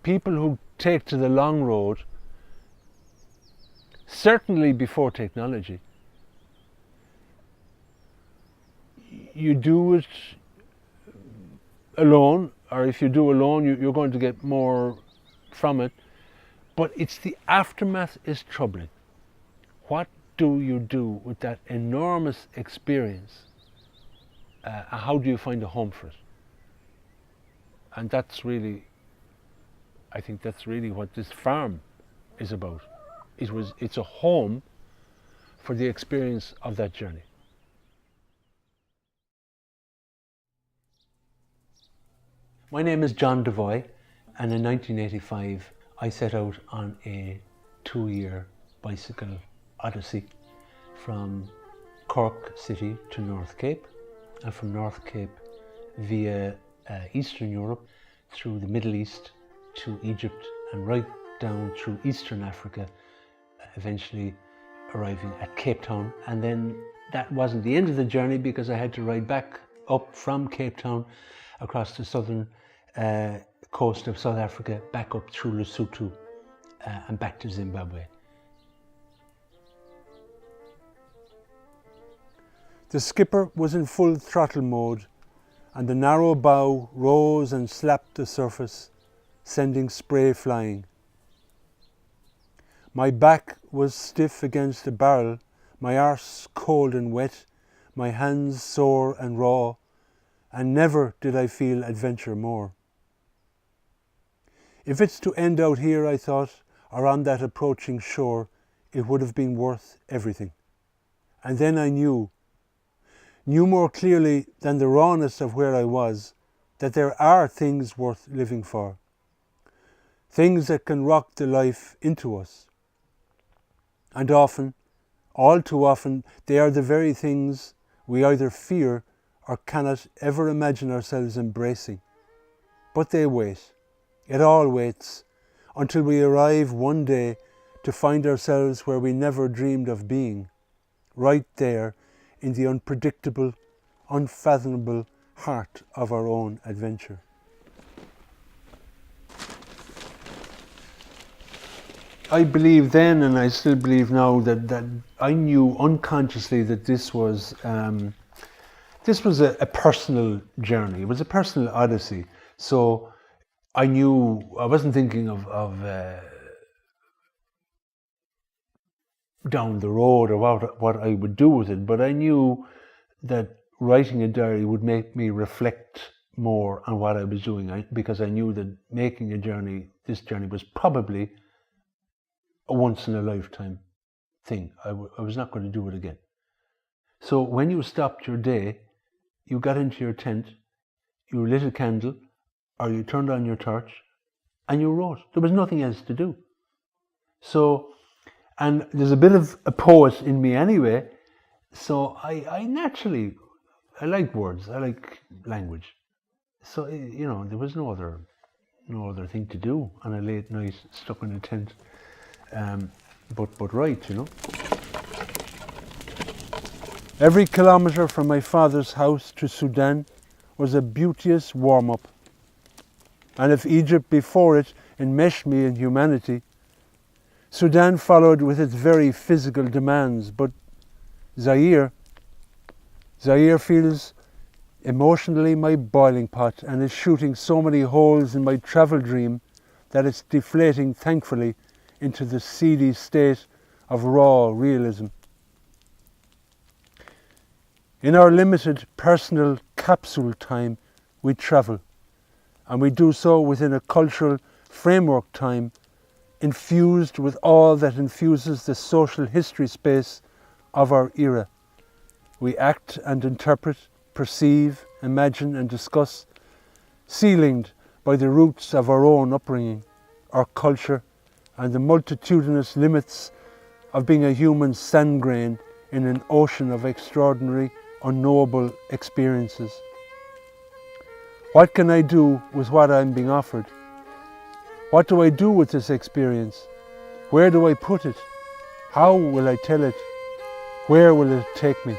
people who take to the long road, certainly before technology, you do it alone, or if you do alone, you're going to get more from it. But it's the aftermath is troubling. What do you do with that enormous experience? How do you find a home for it? And that's really, I think that's really what this farm is about. It's a home for the experience of that journey. My name is John Devoy, and in 1985 I set out on a 2-year bicycle odyssey from Cork City to North Cape, and from North Cape via Eastern Europe through the Middle East to Egypt and right down through Eastern Africa, eventually arriving at Cape Town. And then that wasn't the end of the journey, because I had to ride back up from Cape Town across the southern coast of South Africa, back up through Lesotho and back to Zimbabwe. The skipper was in full throttle mode, and the narrow bow rose and slapped the surface, sending spray flying. My back was stiff against the barrel, my arse cold and wet, my hands sore and raw, and never did I feel adventure more. If it's to end out here, I thought, or on that approaching shore, it would have been worth everything. And then I knew more clearly than the rawness of where I was, that there are things worth living for. Things that can rock the life into us. And often, all too often, they are the very things we either fear or cannot ever imagine ourselves embracing. But they wait. It all waits until we arrive one day to find ourselves where we never dreamed of being, right there in the unpredictable, unfathomable heart of our own adventure. I believe then, and I still believe now, that I knew unconsciously that this was a personal journey. It was a personal odyssey. So I knew I wasn't thinking of down the road or what I would do with it, but I knew that writing a diary would make me reflect more on what I was doing, because I knew that making this journey was probably a once-in-a-lifetime thing. I was not going to do it again. So when you stopped your day, you got into your tent, you lit a candle, or you turned on your torch, and you wrote. There was nothing else to do. So, and there's a bit of a poet in me anyway, so I naturally, I like words, I like language. So, there was no other thing to do on a late night stuck in a tent, but write, Every kilometre from my father's house to Sudan was a beauteous warm-up. And if Egypt before it enmeshed me in humanity, Sudan followed with its very physical demands. But Zaire feels emotionally my boiling pot and is shooting so many holes in my travel dream that it's deflating thankfully into the seedy state of raw realism. In our limited personal capsule time, we travel, and we do so within a cultural framework time infused with all that infuses the social history space of our era. We act and interpret, perceive, imagine and discuss, ceilinged by the roots of our own upbringing, our culture, and the multitudinous limits of being a human sand grain in an ocean of extraordinary, unknowable experiences. What can I do with what I'm being offered? What do I do with this experience? Where do I put it? How will I tell it? Where will it take me?